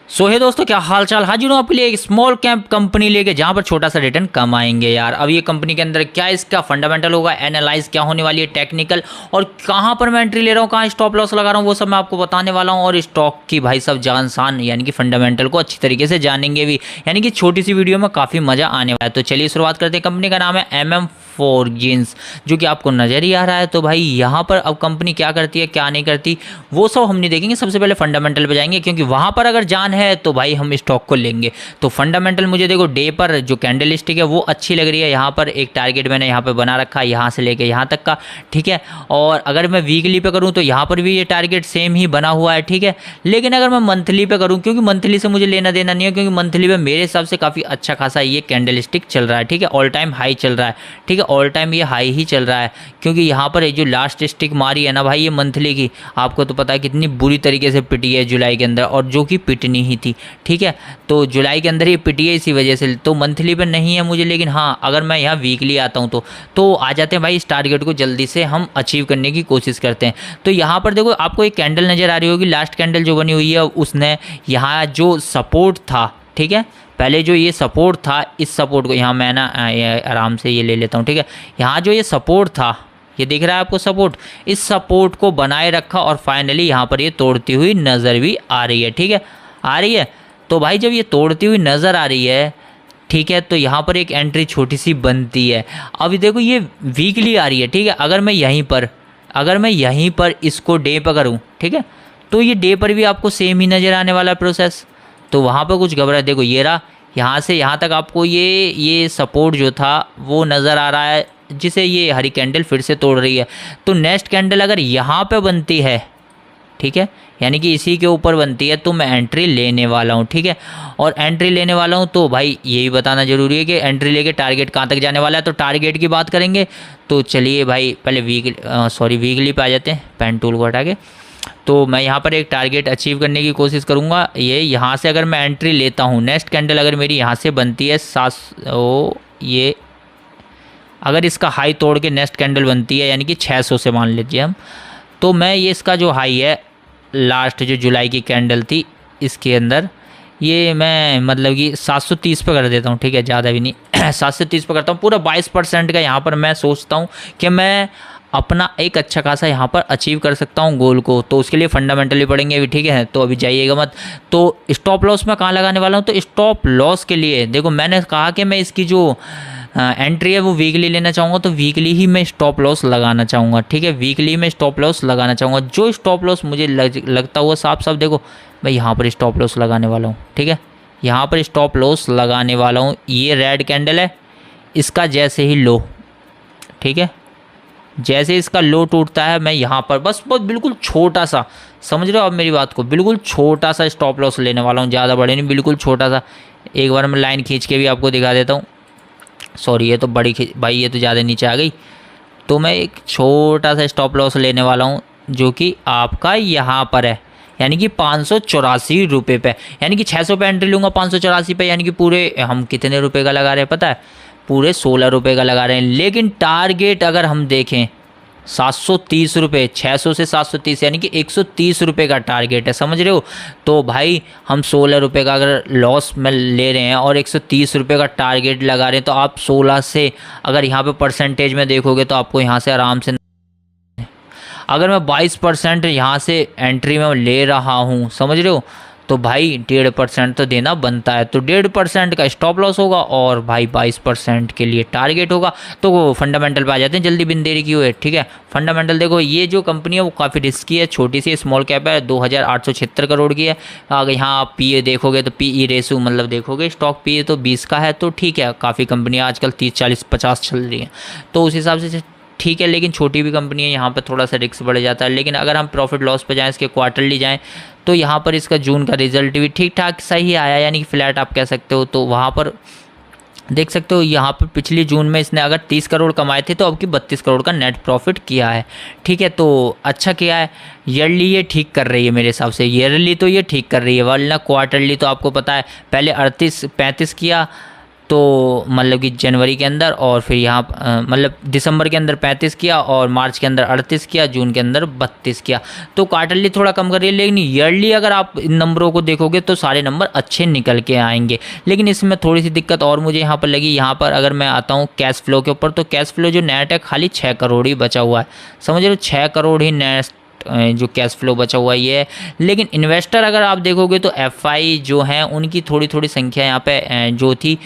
सो है दोस्तों, क्या हाल चाल। हाजिर हूँ आपके लिए एक स्मॉल कैप कंपनी लेके, जहाँ पर छोटा सा रिटर्न कमाएंगे यार। अब ये कंपनी के अंदर क्या इसका फंडामेंटल होगा, एनालाइज क्या होने वाली है, टेक्निकल, और कहाँ पर मैं एंट्री ले रहा हूँ, कहाँ स्टॉप लॉस लगा रहा हूँ, वो सब मैं आपको बताने वाला हूँ। और स्टॉक की भाई सब जान सान यानी कि फंडामेंटल को अच्छी तरीके से जानेंगे भी, यानी कि छोटी सी वीडियो में काफ़ी मज़ा आने वाला है। तो चलिए शुरुआत करते हैं। कंपनी का नाम है MM फोर्जिंस, जो कि आपको नज़र ही आ रहा है। तो भाई यहाँ पर अब कंपनी क्या करती है क्या नहीं करती वो सब हम नहीं देखेंगे, सबसे पहले फंडामेंटल पे जाएंगे, क्योंकि वहाँ पर अगर जान है तो भाई हम स्टॉक को लेंगे। तो फंडामेंटल मुझे देखो, डे पर जो कैंडल स्टिक है वो अच्छी लग रही है। यहाँ पर एक टारगेट मैंने यहाँ पर बना रखा है, यहाँ से लेके यहाँ तक का, ठीक है। और अगर मैं वीकली पे करूँ तो यहाँ पर भी ये टारगेट सेम ही बना हुआ है, ठीक है। लेकिन अगर मैं मंथली पे करूँ, क्योंकि मंथली से मुझे लेना देना नहीं है, क्योंकि मंथली पे मेरे हिसाब से काफ़ी अच्छा खासा ये कैंडल स्टिक चल रहा है, ठीक है। ऑल टाइम हाई चल रहा है, ठीक है। ऑल टाइम ये हाई ही चल रहा है, क्योंकि यहाँ पर जो लास्ट स्टिक मारी है ना भाई ये मंथली की, आपको तो पता है कितनी बुरी तरीके से पिटी है जुलाई के अंदर, और जो कि पिटनी ही थी, ठीक है। तो जुलाई के अंदर ये पिटी है इसी वजह से, तो मंथली पे नहीं है मुझे। लेकिन हाँ, अगर मैं यहाँ वीकली आता हूँ तो आ जाते हैं भाई। इस टारगेट को जल्दी से हम अचीव करने की कोशिश करते हैं। तो यहाँ पर देखो, आपको एक कैंडल नज़र आ रही होगी, लास्ट कैंडल जो बनी हुई है उसने यहाँ जो सपोर्ट था, ठीक है, पहले जो ये सपोर्ट था, इस सपोर्ट को यहाँ मैं ना आराम से ये ले लेता हूँ, ठीक है। यहाँ जो ये सपोर्ट था, ये दिख रहा है आपको सपोर्ट, इस सपोर्ट को बनाए रखा और फाइनली यहाँ पर ये तोड़ती हुई नज़र भी आ रही है, ठीक है, आ रही है। तो भाई जब ये तोड़ती हुई नज़र आ रही है, ठीक है, तो यहाँ पर एक एंट्री छोटी सी बनती है। अभी देखो ये वीकली आ रही है, ठीक है। अगर मैं यहीं पर इसको डे पर करूँ, ठीक है, तो ये डे पर भी आपको सेम ही नज़र आने वाला है प्रोसेस। तो वहाँ पर कुछ घबरा, देखो ये रहा, यहाँ से यहाँ तक आपको ये सपोर्ट जो था वो नज़र आ रहा है, जिसे ये हरी कैंडल फिर से तोड़ रही है। तो नेक्स्ट कैंडल अगर यहाँ पे बनती है, ठीक है, यानी कि इसी के ऊपर बनती है, तो मैं एंट्री लेने वाला हूँ, ठीक है। और एंट्री लेने वाला हूँ तो भाई यही बताना ज़रूरी है कि एंट्री लेके टारगेट कहाँ तक जाने वाला है। तो टारगेट की बात करेंगे तो चलिए भाई पहले वीकली पे आ जाते हैं, पेन टूल को हटा के। तो मैं यहाँ पर एक टारगेट अचीव करने की कोशिश करूँगा। ये यहाँ से अगर मैं एंट्री लेता हूँ, नेक्स्ट कैंडल अगर मेरी यहाँ से बनती है ये अगर इसका हाई तोड़ के नेक्स्ट कैंडल बनती है, यानी कि 600 से मान लीजिए हम, तो मैं ये इसका जो हाई है लास्ट जो जुलाई की कैंडल थी इसके अंदर, ये मैं मतलब कि 730 पे कर देता हूँ, ठीक है, ज़्यादा भी नहीं 730 पे करता हूँ। पूरा 22% का यहाँ पर मैं सोचता हूँ कि मैं अपना एक अच्छा खासा यहाँ पर अचीव कर सकता हूँ गोल को। तो उसके लिए फंडामेंटली पढ़ेंगे अभी, ठीक है। तो अभी जाइएगा मत। तो स्टॉप लॉस मैं कहाँ लगाने वाला हूँ, तो स्टॉप लॉस के लिए देखो, मैंने कहा कि मैं इसकी जो एंट्री है वो वीकली लेना चाहूँगा, तो वीकली ही मैं स्टॉप लॉस लगाना चाहूँगा, ठीक है। वीकली में स्टॉप लॉस लगाना चाहूँगा। जो स्टॉप लॉस मुझे लगता हुआ साफ साफ देखो, मैं यहाँ पर स्टॉप लॉस लगाने वाला हूँ, ठीक है, यहाँ पर स्टॉप लॉस लगाने वाला हूँ। ये रेड कैंडल है, इसका जैसे ही लो, ठीक है, जैसे इसका लो टूटता है, मैं यहाँ पर बस बहुत बिल्कुल छोटा सा, समझ रहे हो आप मेरी बात को, बिल्कुल छोटा सा स्टॉप लॉस लेने वाला हूँ, ज़्यादा बड़े नहीं, बिल्कुल छोटा सा। एक बार मैं लाइन खींच के भी आपको दिखा देता हूँ। सॉरी, ये तो बड़ी भाई, ये तो ज़्यादा नीचे आ गई। तो मैं एक छोटा सा स्टॉप लॉस लेने वाला हूँ, जो कि आपका यहाँ पर है, यानी कि 584 रुपये पे, यानी कि 600 पे एंट्री लूँगा, 584 पे, यानी कि पूरे हम कितने रुपए का लगा रहे हैं पता है, पूरे 16 रुपये का लगा रहे हैं। लेकिन टारगेट अगर हम देखें 730 रुपये, 600 से 730, यानी कि 130 रुपये का टारगेट है, समझ रहे हो। तो भाई हम 16 रुपये का अगर लॉस में ले रहे हैं और 130 रुपये का टारगेट लगा रहे हैं, तो आप 16 से अगर यहाँ पे परसेंटेज में देखोगे तो आपको यहाँ से आराम से, अगर मैं 22% यहाँ से एंट्री में ले रहा हूँ, समझ रहे हो, तो भाई 1.5% तो देना बनता है। तो 1.5% का स्टॉप लॉस होगा और भाई 22% के लिए टारगेट होगा। तो वो फंडामेंटल पे आ जाते हैं, जल्दी बिन देरी की हुए, ठीक है। फंडामेंटल देखो, ये जो कंपनी है वो काफ़ी रिस्की है, छोटी सी स्मॉल कैप है, 2876 करोड़ की है। अगर यहाँ आप पी देखोगे तो PE रेशो मतलब देखोगे, स्टॉक PE तो 20 का है, तो ठीक है। काफ़ी कंपनियाँ आजकल 30, 40, 50 चल रही हैं, तो उस हिसाब से ठीक है। लेकिन छोटी भी कंपनी है, यहाँ पर थोड़ा सा रिस्क बढ़ जाता है। लेकिन अगर हम प्रॉफिट लॉस पे जाएं, इसके क्वार्टरली जाएं, तो यहाँ पर इसका जून का रिजल्ट भी ठीक ठाक सही आया, यानी कि फ्लैट आप कह सकते हो। तो वहाँ पर देख सकते हो, यहाँ पर पिछली जून में इसने अगर 30 करोड़ कमाए थे, तो अब की 32 करोड़ का नेट प्रॉफिट किया है, ठीक है। तो अच्छा किया है। ईयरली ये ठीक कर रही है मेरे हिसाब से, ईयरली तो ये ठीक कर रही है, वरना क्वार्टरली तो आपको पता है, पहले 38-35 किया, तो मतलब कि जनवरी के अंदर, और फिर यहाँ मतलब दिसंबर के अंदर 35 किया, और मार्च के अंदर 38 किया, जून के अंदर 32 किया। तो क्वार्टरली थोड़ा कम कर रही है, लेकिन ईयरली अगर आप इन नंबरों को देखोगे तो सारे नंबर अच्छे निकल के आएंगे। लेकिन इसमें थोड़ी सी दिक्कत और मुझे यहाँ पर लगी, यहाँ पर अगर मैं आता हूँ कैश फ्लो के ऊपर, तो कैश फ्लो जो नेट है खाली 6 करोड़ ही बचा हुआ है, समझ रहे हो, 6 करोड़ ही नेट जो कैश फ्लो बचा हुआ ये है। लेकिन इन्वेस्टर अगर आप देखोगे तो एफआई जो है उनकी थोड़ी थोड़ी संख्या यहाँ पे जो थी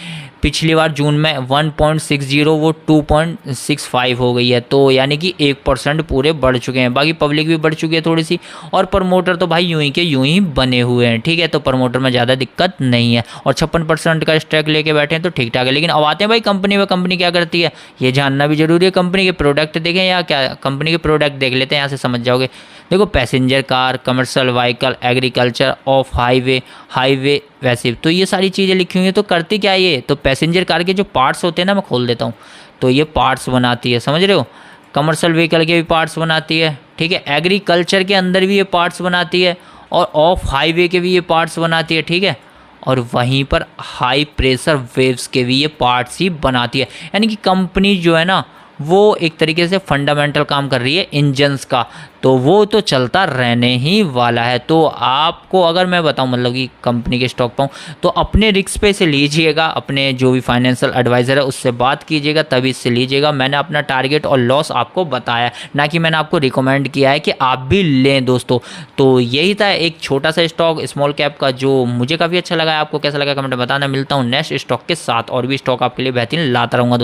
पिछली बार जून में 1.60 वो 2.65 हो गई है, तो यानी कि 1% पूरे बढ़ चुके हैं। बाकी पब्लिक भी बढ़ चुकी है थोड़ी सी, और प्रमोटर तो भाई यूं ही के यूं ही बने हुए हैं, ठीक है, तो प्रमोटर में ज़्यादा दिक्कत नहीं है, और 56% का स्टैक लेके बैठे हैं तो ठीक ठाक है। लेकिन अब आते हैं भाई कंपनी में, कंपनी क्या करती है ये जानना भी जरूरी है। कंपनी के प्रोडक्ट देखें या क्या, कंपनी के प्रोडक्ट देख लेते हैं, यहाँ से समझ जाओगे। देखो passenger car, commercial vehicle, agriculture, of highway, highway वैसे, तो ये सारी चीज़ें लिखी हुई हैं। तो करती क्या ये, तो पैसेंजर कार के जो पार्ट्स होते हैं ना, मैं खोल देता हूँ, तो ये पार्ट्स बनाती है, समझ रहे हो। कमर्शियल व्हीकल के भी पार्ट्स बनाती है, ठीक है, एग्रीकल्चर के अंदर भी ये पार्ट्स बनाती है, और ऑफ हाईवे के भी ये पार्ट्स बनाती है, ठीक है, और वहीं पर हाई प्रेशर वेव्स के भी ये पार्ट्स ही बनाती है। यानी कि कंपनी जो है ना वो एक तरीके से फंडामेंटल काम कर रही है इंजन्स का, तो वो तो चलता रहने ही वाला है। तो आपको अगर मैं बताऊं मतलब कि कंपनी के स्टॉक पाऊँ, तो अपने रिस्क पे से लीजिएगा, अपने जो भी फाइनेंशियल एडवाइज़र है उससे बात कीजिएगा, तभी इससे लीजिएगा। मैंने अपना टारगेट और लॉस आपको बताया, ना कि मैंने आपको रिकमेंड किया है कि आप भी लें दोस्तों। तो यही था एक छोटा सा स्टॉक स्मॉल कैप का जो मुझे काफ़ी अच्छा लगा। आपको कैसा लगा कमेंट में बताना। मिलता हूँ नेक्स्ट स्टॉक के साथ, और भी स्टॉक आपके लिए बेहतरीन लाता रहूँगा दोस्तों।